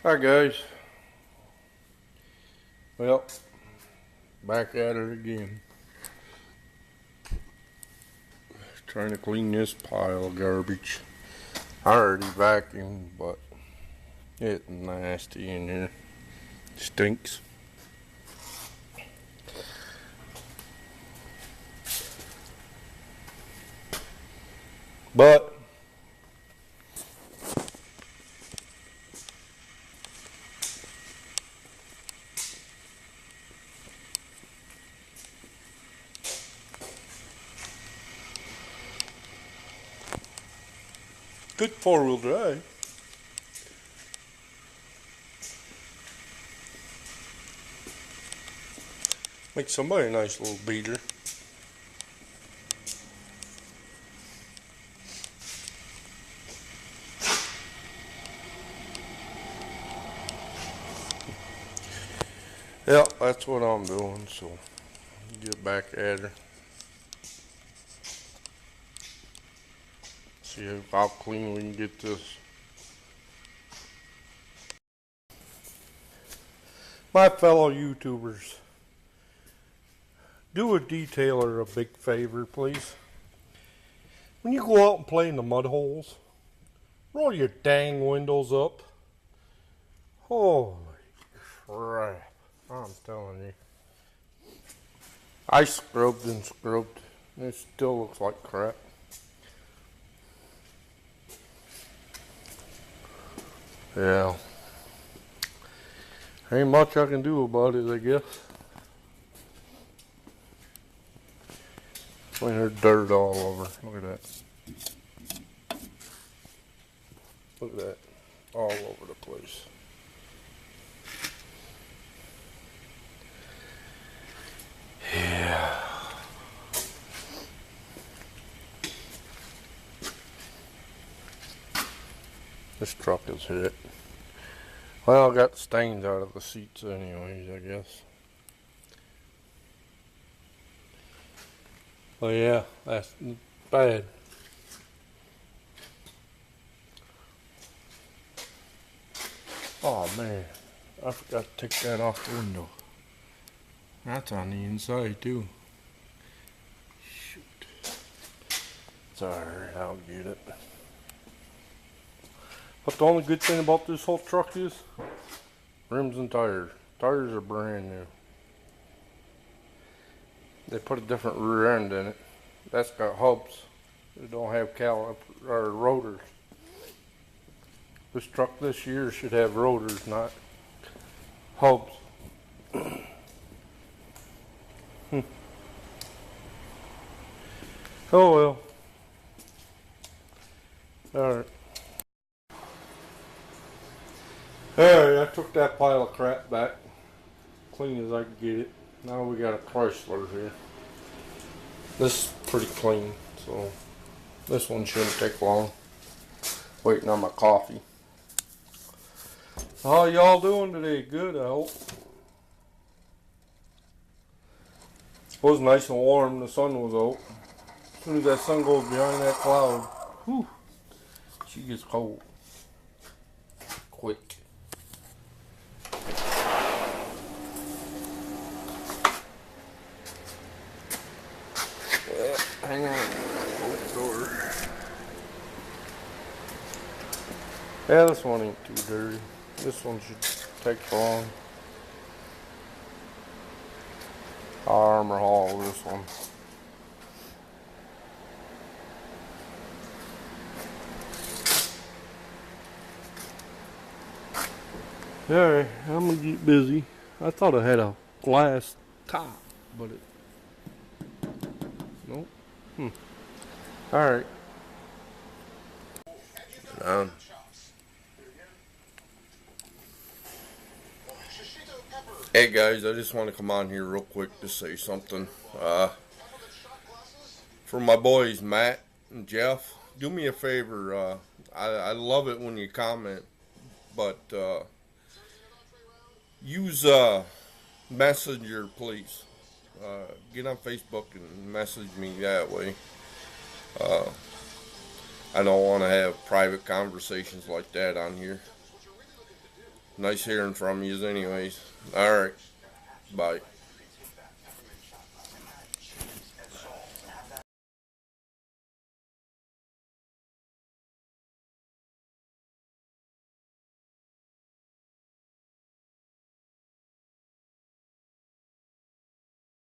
Hi guys. Well, back at it again. Trying to clean this pile of garbage. I already vacuumed, but it's nasty in here. Stinks. But good four-wheel drive. Make somebody a nice little beater. Yeah, that's what I'm doing, so get back at her. See how clean we can get this. My fellow YouTubers, do a detailer a big favor, please. When you go out and play in the mud holes, roll your dang windows up. Holy crap, I'm telling you. I scrubbed and scrubbed, and it still looks like crap. Yeah. Ain't much I can do about it, I guess. When there's dirt all over. Look at that. Look at that. All over the place. Yeah. This truck is hit. Well, I got stains out of the seats anyways, I guess. Oh yeah, that's bad. Oh man, I forgot to take that off the window. That's on the inside too. Shoot. It's alright, I'll get it. But the only good thing about this whole truck is rims and tires. Tires are brand new. They put a different rear end in it. That's got hubs. They don't have or rotors. This truck this year should have rotors, not hubs. Oh well. Alright. Alright, I took that pile of crap back. Clean as I could get it. Now we got a Chrysler here. This is pretty clean, so this one shouldn't take long. Waiting on my coffee. How y'all doing today? Good, I hope. It was nice and warm. The sun was out. As soon as that sun goes behind that cloud, whew, she gets cold. Quick. Hang on. Door. Yeah, this one ain't too dirty. This one should take long. I'll Armor haul this one. Alright, I'm gonna get busy. I thought I had a glass top, but it. Nope. Alright. Hey guys, I just want to come on here real quick to say something. For my boys Matt and Jeff, do me a favor. I love it when you comment, but use Messenger, please. Get on Facebook and message me that way. I don't want to have private conversations like that on here. Nice hearing from you anyways. Alright. Bye.